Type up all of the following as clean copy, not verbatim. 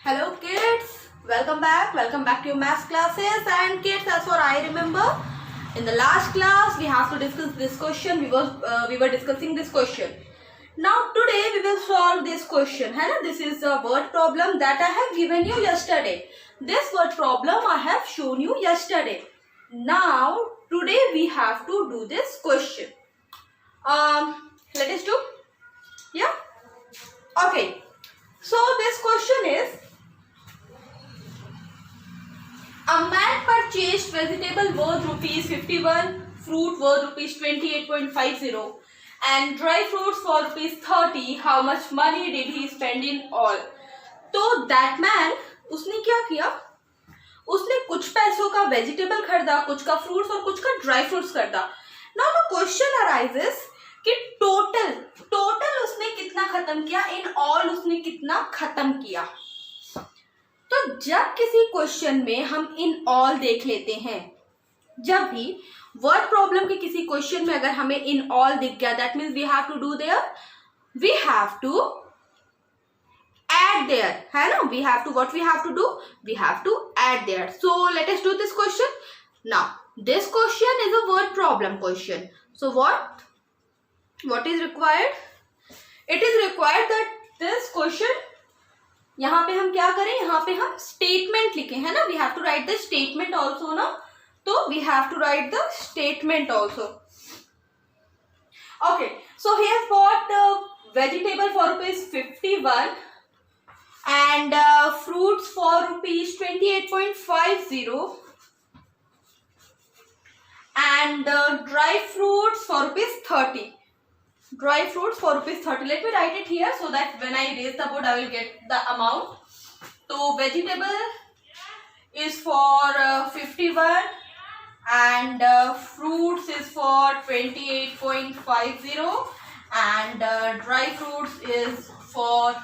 Hello kids, welcome back to your math classes. And kids, as far I remember, in the last class we have to discuss this question. We were discussing this question. Now today we will solve this question. This is a word problem that I have given you yesterday. This word problem I have shown you yesterday. Now today we have to do this question. Let us do. Yeah. Okay. So this question is, a man purchased vegetable worth rupees 51, fruit worth rupees 28.50 and dry fruits for rupees 30. How much money did he spend in all? तो that man, उसने क्या किया? उसने कुछ पैसों का vegetable खरीदा, कुछ का फ्रूट्स और कुछ का ड्राई फ्रूट्स खरीदा. Now the question arises कि टोटल उसने कितना खत्म किया, इन ऑल उसने कितना खत्म किया. तो जब किसी क्वेश्चन में हम इन ऑल देख लेते हैं, जब भी वर्ड प्रॉब्लम के किसी क्वेश्चन में अगर हमें इन ऑल दिख गया, that means we have to do there, we have to add there, है ना. we have to, what we have to do, we have to add there. So let us do this question. Now this question is a word problem question. So what is required? It is required that this question, यहाँ पे हम क्या करें, यहाँ पे हम statement लिखें, है ना. We have to write the statement also ना. तो we have to write the statement also. Okay, so he has bought vegetable for rupees 51 and fruits for rupees 28.50 and dry fruits for rupees 30. Dry fruits for rupees 30. Let me write it here so that when I raise the board I will get the amount. So vegetable is for 51 and fruits is for 28.50 and dry fruits is for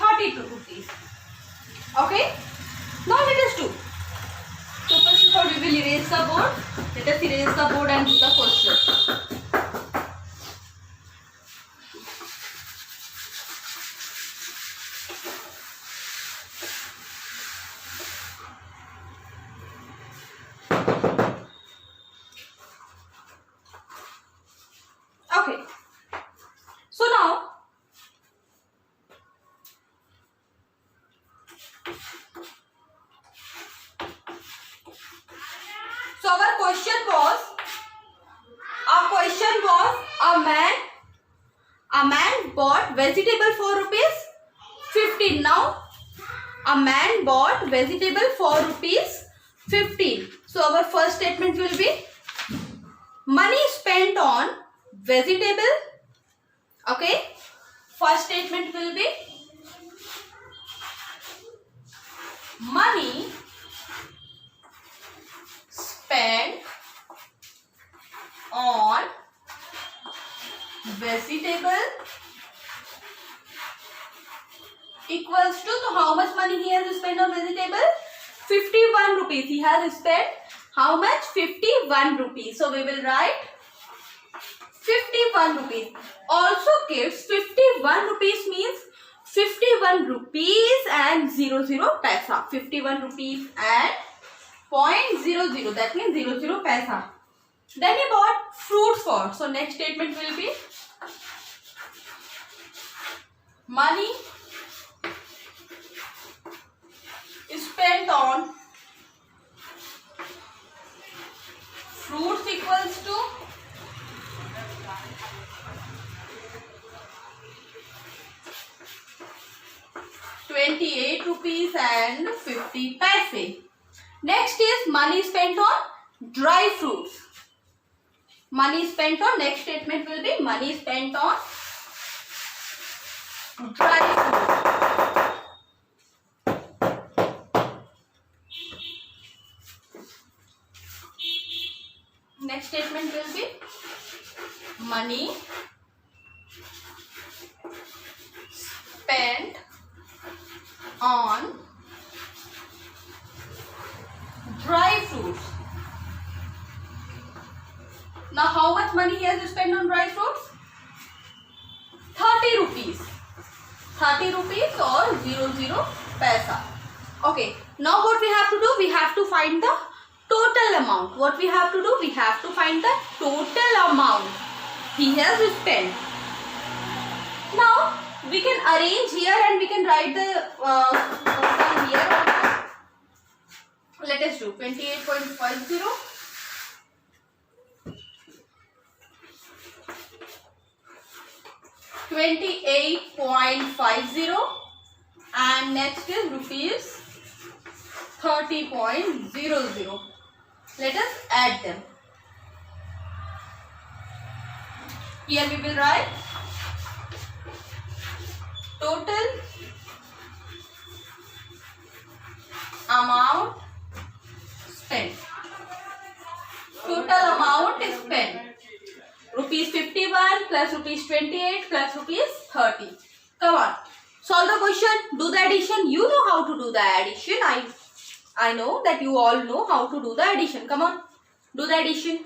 32 rupees. Okay, now let us do. So first of all we will erase the board. Let us erase the board and do the question. Okay, so now our question was a man bought vegetable for rupees 15. Now a man bought vegetable for rupees 15. So our first statement will be money spent on vegetable. Okay, first statement will be money spent on vegetable equals to, so how much money he has spent on vegetable? 51 rupees. He has spent how much? 51 rupees. So we will write 51 rupees. Also kids, 51 rupees means 51 rupees and 00 paisa. 51 rupees and 0.00, that means 00 paisa. Then he bought fruits for, so next statement will be money is spent on fruits equals to ₹28 and 50 paise. Next is money spent on dry fruits. Money spent on, next statement will be money spent on dry fruits. Next statement will be money spent on dry fruits. Now how much money he has spent on dry fruits? 30 rupees. 30 rupees or 00 paisa. Okay, now what we have to do? We have to find the total amount. What we have to do? We have to find the total amount he has spent. Now we can arrange here and we can write the sum here also. Let us do 28.50. 28.50 and next is rupees 30.00. Let us add them. Here we will write total amount spent. Total amount is spent. Rupees 51 plus rupees 28 plus rupees 30. Come on. Solve the question. Do the addition. You know how to do the addition. I know that you all know how to do the addition. Come on. Do the addition.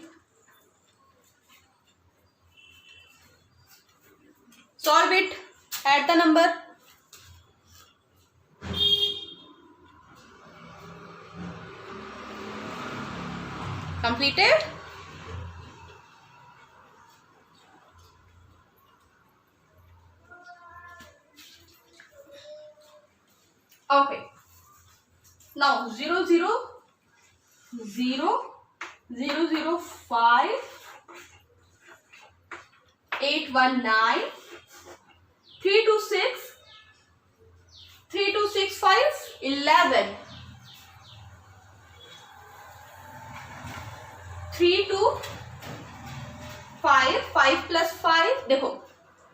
Solve it. Add the number. Completed? Okay. Now 0, 0, 0, 0, 0, 5, 8, 1, 9, 3, 2, 6, 3, 2, 6, 5, 11, 3, 2, 5, 5 plus 5, देखो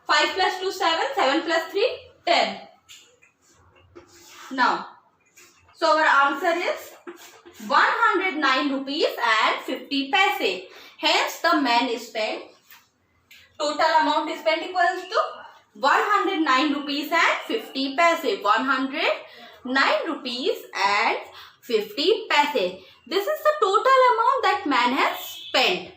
5 plus 2, 7, 7 plus 3, 10. Now, so our answer is 109 rupees and 50 paise. Hence, the man spent, total amount spent equals to 109 rupees and 50 paise. 109 rupees and 50 paise. This is the total amount that man has spent.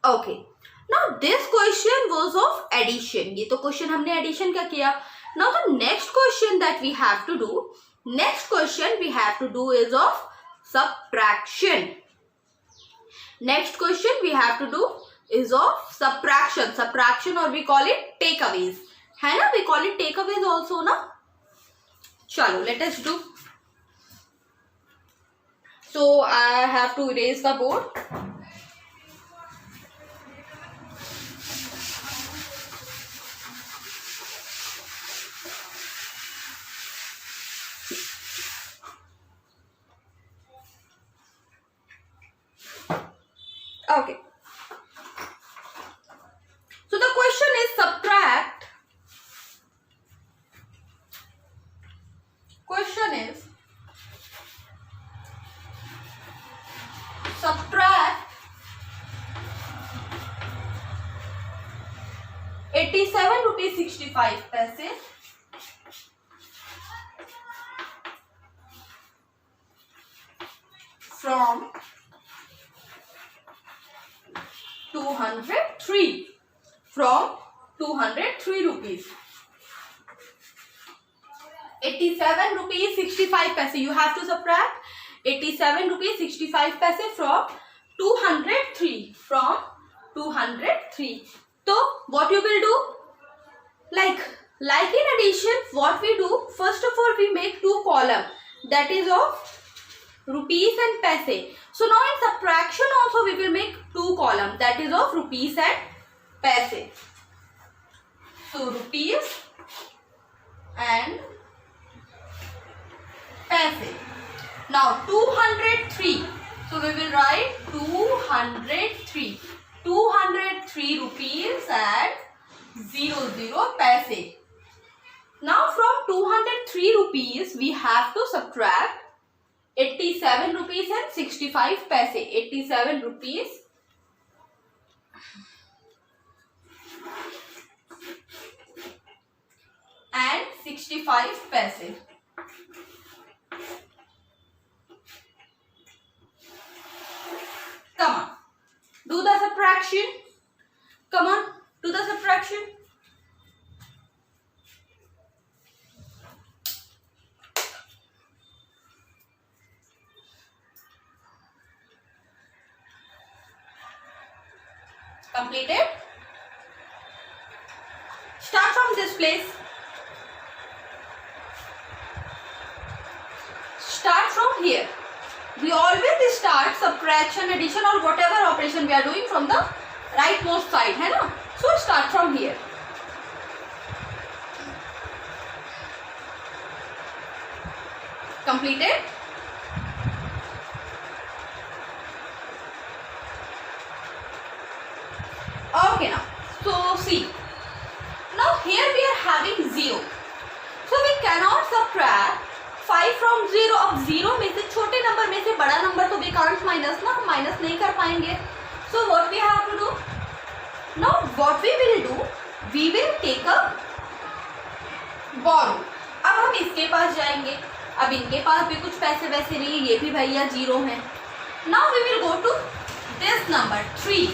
Okay. Now, this question was of addition. ये तो question हमने addition का किया. Now the next question that we have to do, is of subtraction. Next question we have to do is of subtraction. Subtraction or we call it takeaways. है ना? We call it takeaways also ना? चलो, let us do. So I have to erase the board. Okay. So the question is subtract. Question is subtract 87 rupees 65 paise from 203 rupees. 87 rupees 65 paise. You have to subtract 87 rupees 65 paise from 203. So what you will do? Like in addition, what we do? First of all, we make two columns. That is of rupees and paise. So now in subtraction also we will make two columns. That is of rupees and paise. So rupees and paise. Now 203. So we will write 203. 203 rupees and 00 paise. Now from 203 rupees we have to subtract 87 rupees and 65 paise. 87 rupees and 65 paise. Come on. Do the subtraction. Come on. Do the subtraction. Completed? Start from this place. Start from here. We always start subtraction, addition or whatever operation we are doing from the rightmost side, है ना? So start from here. Completed? Okay now. So see. Now here we are having 0. So we cannot subtract 5 from 0. अब 0 में से छोटे number में से बड़ा number तो we can't minus ना, हम माइनस नहीं कर पाएंगे. So what we have to do? Now what we will do? We will take a borrow. अब हम इसके पास जाएंगे. अब इनके पास भी कुछ पैसे वैसे नहीं है, ये भी भैया 0 हैं. Now we will go to this number 3.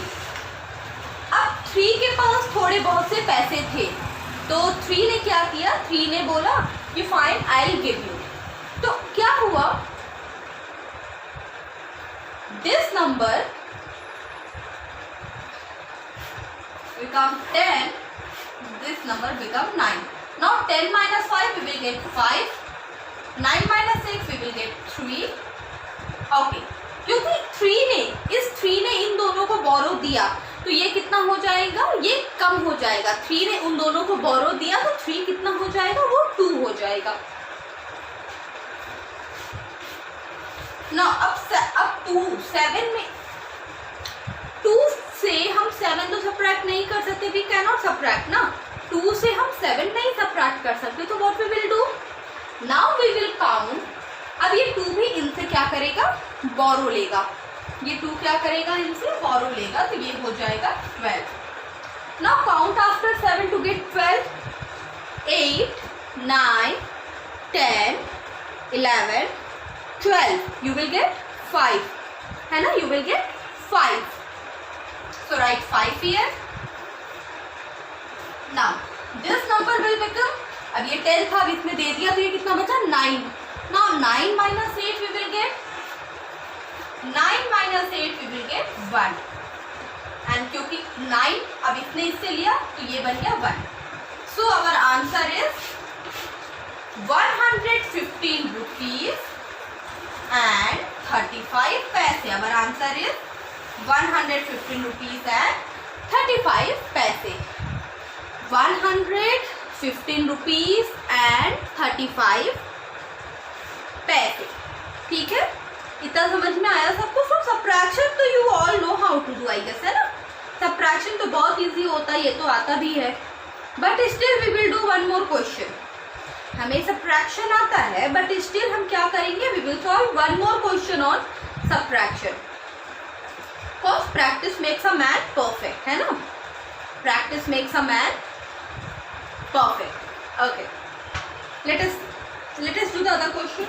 अब 3 के पास थोड़े बहुत से पैसे थे, तो 3 ने क्या किया? 3 ने बोला कि fine I will give you. तो क्या हुआ? This number become 10, this number become 9. Now 10 minus 5 we will get 5, 9 minus 6 we will get 3. Okay, क्योंकि 3 ने इन दोनों को बोरो दिया तो ये कितना हो जाएगा? ये कम हो जाएगा. 3 ने उन दोनों को बोरो दिया तो 3 कितना हो जाएगा? वो 2 हो जाएगा. ना अब 2 7 में 2 से हम 7 तो सब्ट्रैक्ट नहीं कर सकते. वी कैन नॉट सब्ट्रैक्ट ना. 2 से हम 7 नहीं सब्ट्रैक्ट कर सकते. तो what we will do? Now we will count. अब ये 2 भी इनसे क्या करेगा? बोरो लेगा. ये 2 क्या करेगा? इनसे बोरो लेगा. तो ये हो जाएगा 12. Now count after 7 to get 12. 8 9 10 11 12. You will get 5. है ना? You will get 5. So write 5 here. Now this number will become, अब ये 10 था, अब इसमें दे दिया तो ये कितना बचा? 9. Now 9 minus 8 we will get 9 minus 8 we will get 1. And क्योंकि 9 अब इसने इससे लिया तो ये बन गया 1. So our answer is 115 rupees and 35 paise. Our answer is 115 rupees and 35 paise. 115 rupees and 35 paise. ठीक है? इतना समझ में आया सबको? सो सब्ट्रैक्शन तो you all know how to do, I guess, है ना? सब्ट्रैक्शन तो बहुत इजी होता है, ये तो आता भी है. But still we will do one more question. हमें सब्ट्रैक्शन आता है बट स्टिल हम क्या करेंगे? We will solve one more question on subtraction. Because practice makes a man perfect, है ना? Practice makes a man perfect. Okay, let us do the other question.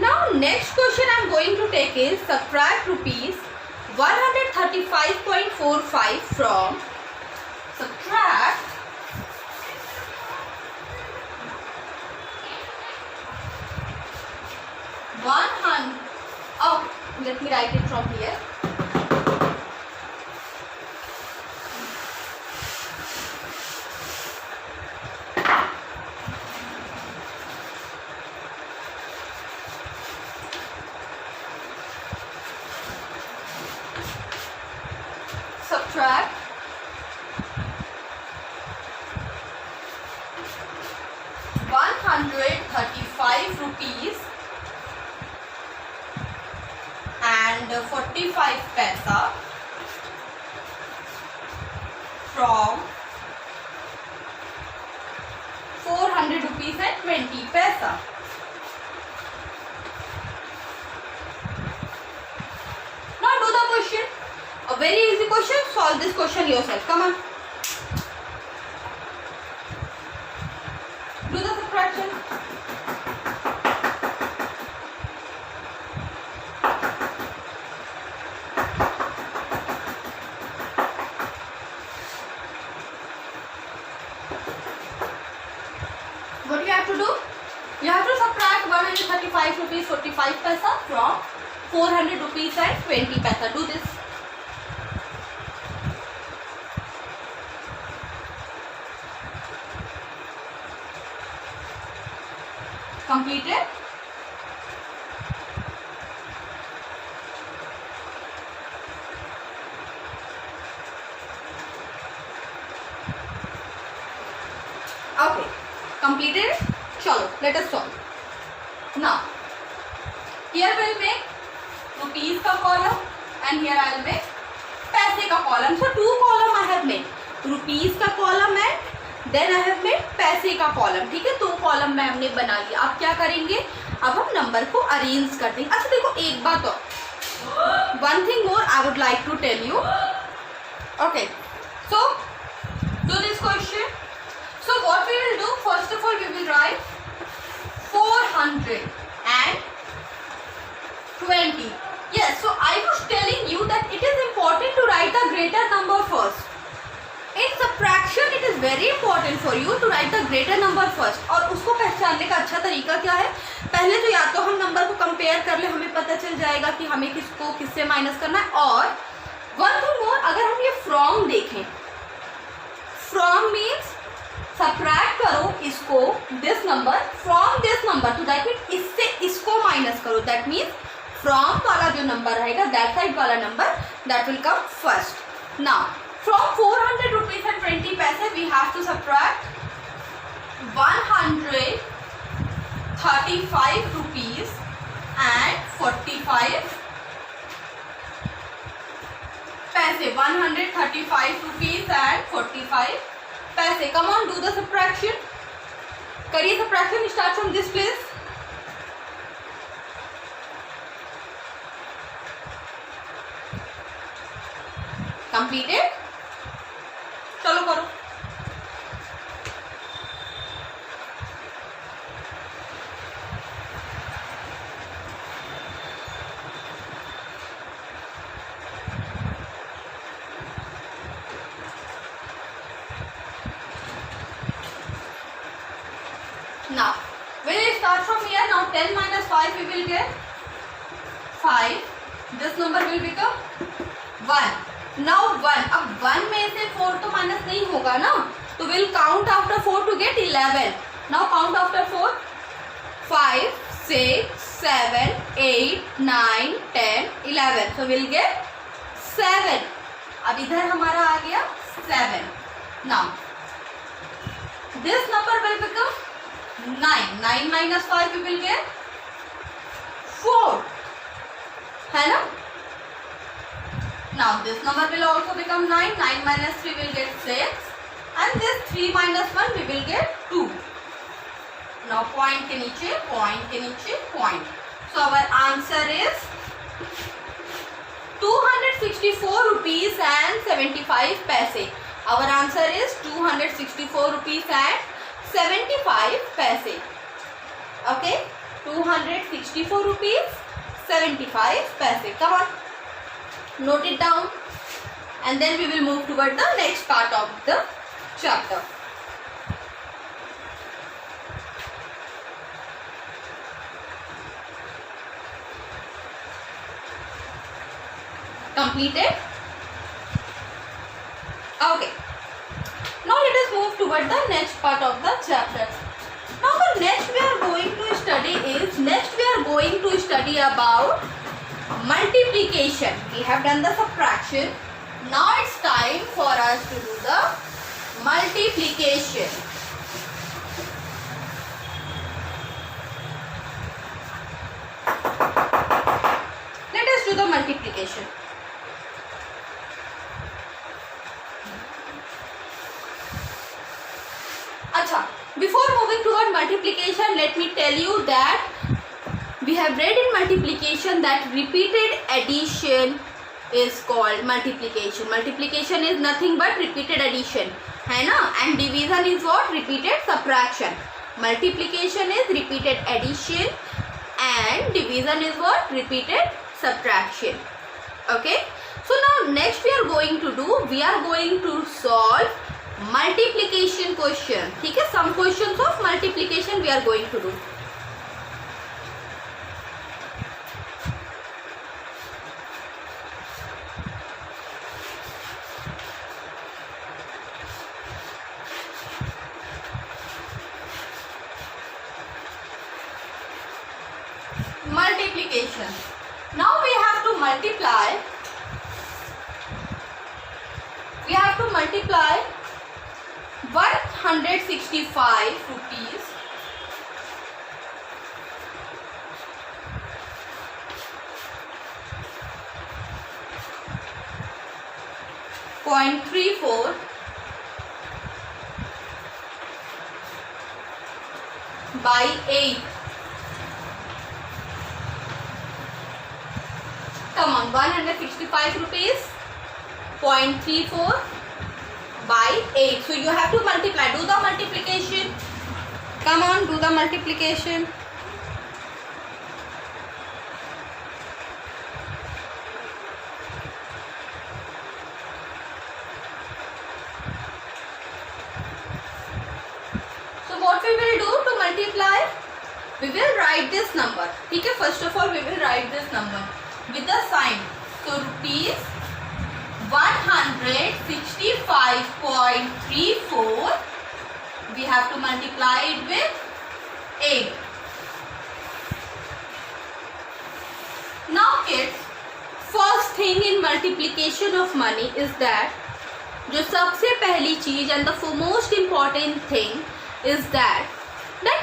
Now next question I am going to take is subtract rupees 135.45 from subtract 100. Oh, let me write it from here. Subtract 135 rupees and 45 paisa from 400 rupees and 20 paisa. Now do the question. A very easy question. Solve this question yourself. Come on. Do the subtraction. have to do? You have to subtract 135 rupees 45 paisa from 400 rupees and 20 paisa. Do this. Completed? Okay, completed. Chalo, let us solve. Now, here we'll make rupees ka column and here I will make paise ka column. So two column I have made, rupees का column and then I have made पैसे का column. ठीक है, दो column में हमने बना लिया. अब क्या करेंगे, अब हम नंबर को अरेंज कर देंगे. अच्छा देखो एक बात और, one thing more I would like to tell you. Okay, so do this question. So what we will do, first of all we will write 420. Yes, so I was telling you that it is important to write the greater number first. In subtraction it is very important for you to write the greater number first. और उसको पहचानने का अच्छा तरीका क्या है, पहले तो या तो हम नंबर को कंपेयर कर ले, हमें पता चल जाएगा कि हमें किसको किससे माइनस करना है. और वन थिंग मोर, अगर हम ये फ्रॉम देखें, फ्रॉम मीन्स सब्ट्रैक्ट करो इसको, this number from this number, तो दैट मीन इससे इसको माइनस करो. दैट मीन्स फ्रॉम वाला जो नंबर रहेगा, दैट साइड वाला number, that will come first. Now from 400 rupees and 20 paise we have to subtract 135 rupees and 45 paise. 135 rupees and 45 paise. Come on, do the subtraction. करिए subtraction, start from this place. Completed? चलो करो. Now, we will start from here. Now 10 minus 5 we will get 5. This number will become 1. Now 1. अब 1 में से 4 तो minus नहीं होगा ना, तो we'll count after 4 to get 11. Now count after 4. 5, 6, 7, 8, 9, 10, 11. So we'll get 7. अब इधर हमारा आ गया 7. Now this number will become 9. 9 minus 5 we will get 4. है ना? Now this number will also become 9. 9 minus 3 will get 6. And this 3 minus 1 we will get 2. Now point के नीचे, point के नीचे, point. So our answer is 264 rupees and 75 paise. Our answer is 264 rupees and 75 paise. Okay, 264 rupees 75 paise. Come on, note it down, and then we will move toward the next part of the chapter. Completed? Okay. Now let us move toward the next part of the chapter. Now the next we are going to study about multiplication. We have done the subtraction. Now it's time for us to do the multiplication. Let us do the multiplication. Acha, before moving toward multiplication, let me tell you that we have read in multiplication that repeated addition is called multiplication. Multiplication is nothing but repeated addition, है ना? And division is what? Repeated subtraction. Multiplication is repeated addition and division is what? Repeated subtraction. Okay. So now next we are going to solve multiplication question. ठीक है, some questions of multiplication we are going to do. Multiplication. Now we have to multiply. We have to multiply 165 rupees .34 by 8. Come on, 165 rupees .34 by 8. So you have to multiply. Do the multiplication. Come on, do the multiplication. So what we will do to multiply? We will write this number. Okay, first of all we will write this number with the sign. So rupees 165.34, we have to multiply it with 8. Now kids, first thing in multiplication of money is that जो सबसे पहली चीज and the most important thing is that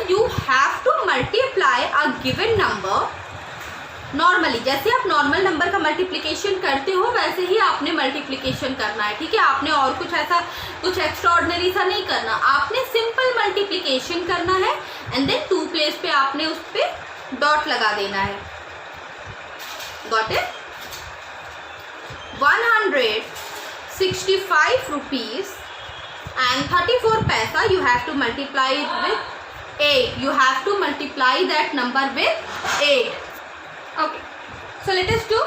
you have to multiply a given number. Normally जैसे आप normal number का multiplication करते हो वैसे ही आपने मल्टीप्लिकेशन करना है. ठीक है, आपने और कुछ ऐसा कुछ एक्स्ट्राऑर्डिनरी सा नहीं करना. आपने सिंपल मल्टीप्लिकेशन करना है एंड देन 2 प्लेस पे आपने उस पे डॉट लगा देना है. Got it? 165 रुपीज एंड 34 पैसा you have to multiply it with 8. You have to multiply that number with 8. Okay, so let us do.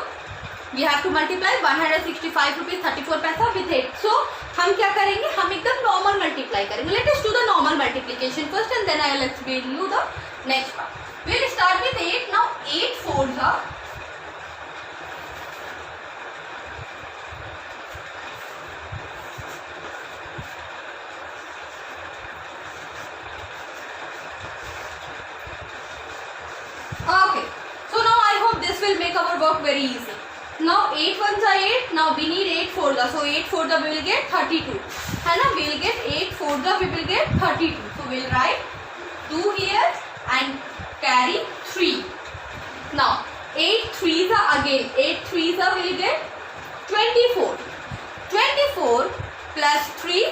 We have to multiply 165 rupees 34 पैसा with 8. So हम क्या करेंगे? हम एकदम नॉर्मल मल्टीप्लाई करेंगे. Let us do the normal multiplication first and then I will explain you the next part. We will start with 8. Now 8 fours are okay. So now I hope this will make our work very easy. Now 8 ones are 8. Now we need 8 fours are. So 8 fours are we will get 32. है ना? We will get 8 fours are we will get 32. So we will write 2 here and carry 3. Now 8 threes are again 8 threes are we will get 24. 24 plus 3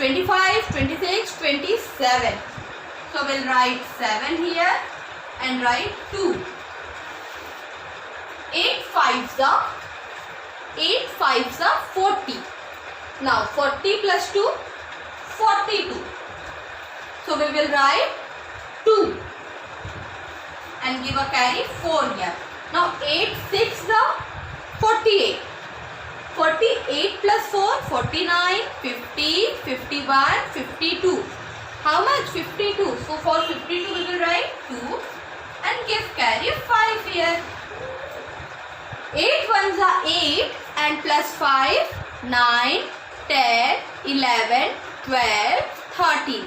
25 26 27. So we will write 7 here and write 2. 8 fives are 40. Now 40 plus 2 42. So we will write 2 and give a carry 4 here. Now 8 6 are 48. 48 plus 4 49 50 51 52. How much? 52. So for 52 we will write 2 and give carry 5 here. 8 ones are 8 and plus 5 9 10 11 12 13.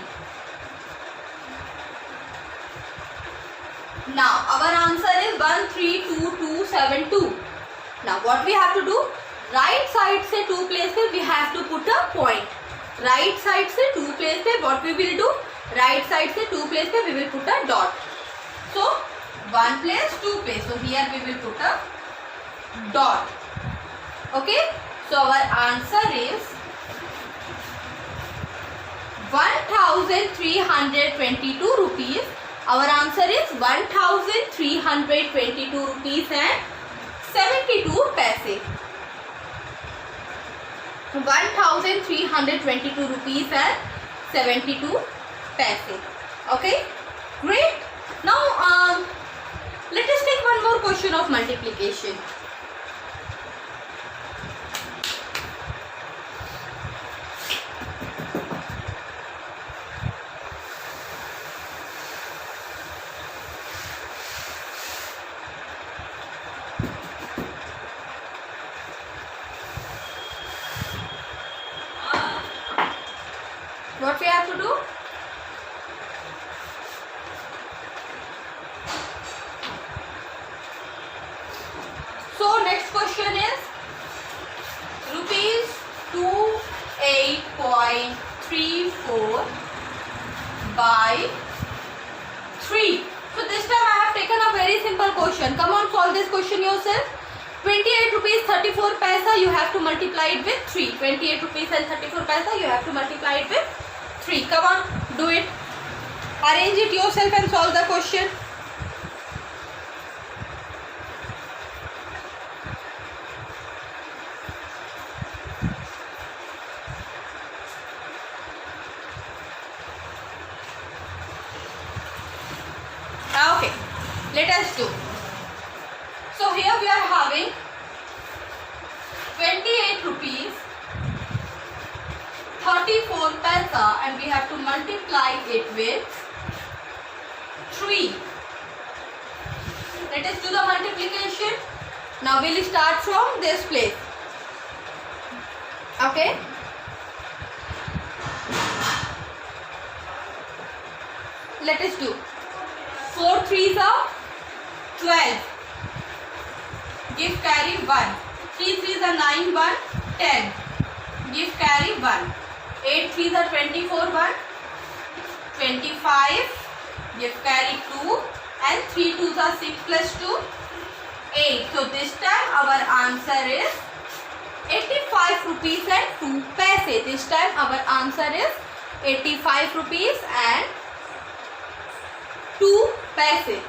Now our answer is 132272. Now what we have to do? Right side से 2 place पे we have to put a point. Right side से 2 place पे what we will do? Right side से 2 place पे we will put a dot. So 1 place 2 place. So here we will put a dot. Okay. So our answer is 1322 rupees. Our answer is 1322 rupees and 72 paise. 1322 rupees and 72 paise. Okay, great. Now let us take one more question of multiplication. What we have to do? So next question is rupees 28.34 by 3. So this time I have taken a very simple question. Come on, solve this question yourself. 28 rupees 34 paisa, you have to multiply it with 3. 28 rupees and 34 paisa, you have to multiply it with 3. Come on, do it. Arrange it yourself and solve the question. Okay, let us do. So here we are having 28 rupees 34 paisa and we have to multiply it with 3. Let us do the multiplication. Now we will start from this place. Okay. Let us do. 4 3s are 12. Give carry 1. 3 3s are 9 1 10. Give carry 1. 8 3s are 24 1 25. Give carry 2 and 3 2s are 6 plus 2 8. So this time our answer is 85 rupees and 2 paise. This time our answer is 85 rupees and 2 paise.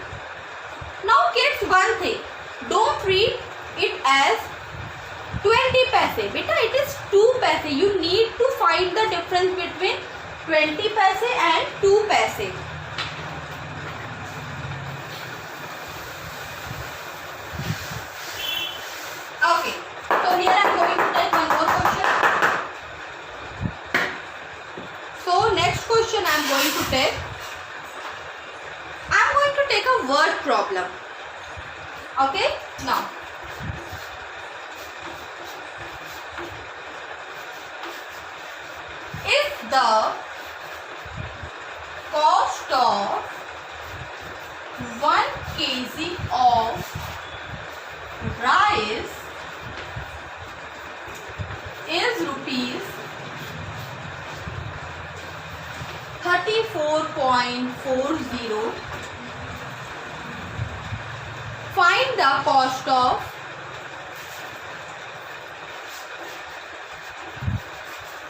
Now kids, one thing, don't read it as 20 paise. Beta, it is 2 paise. You need to find the difference between 20 paise and 2 paise. Okay, so here I am going to take one more question. So next question I am going to take. Take a word problem. Okay, now if the cost of 1 kg of rice is rupees 34.40, find the cost of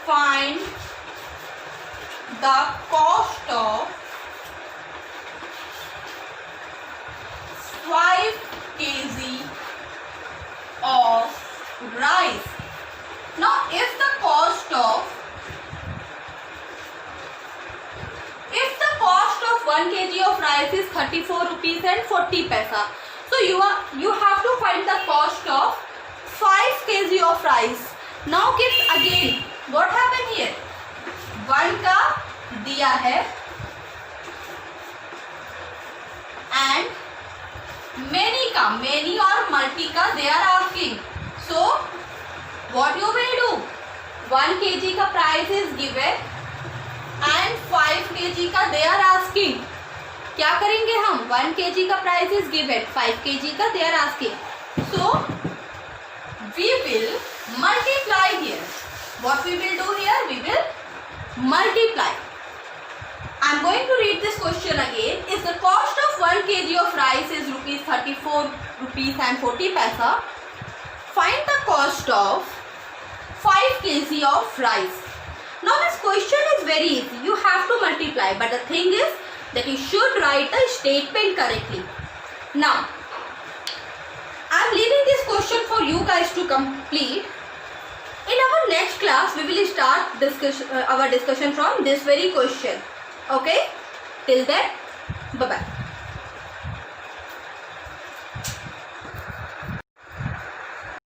5 kg of rice. Now if the cost of 1 kg of rice is 34 rupees and 40 paisa. So you have to find the cost of 5 kg of rice. Now kids, again what happened here? 1 का दिया है and many और multi का they are asking. So what you will do? 1 kg का price is given and 5 kg का they are asking. क्या करेंगे हम? 1 kg का price is given, 5 kg का they are asking. So we will multiply here. What we will do here? We will multiply. I am going to read this question again. If the cost of 1 kg of rice is rupees 34 rupees and 40 paisa, find the cost of 5 kg of rice. Now this question is very easy. You have to multiply, but the thing is that you should write the statement correctly. Now I am leaving this question for you guys to complete. In our next class, we will start our discussion from this very question. Okay? Till then, bye-bye.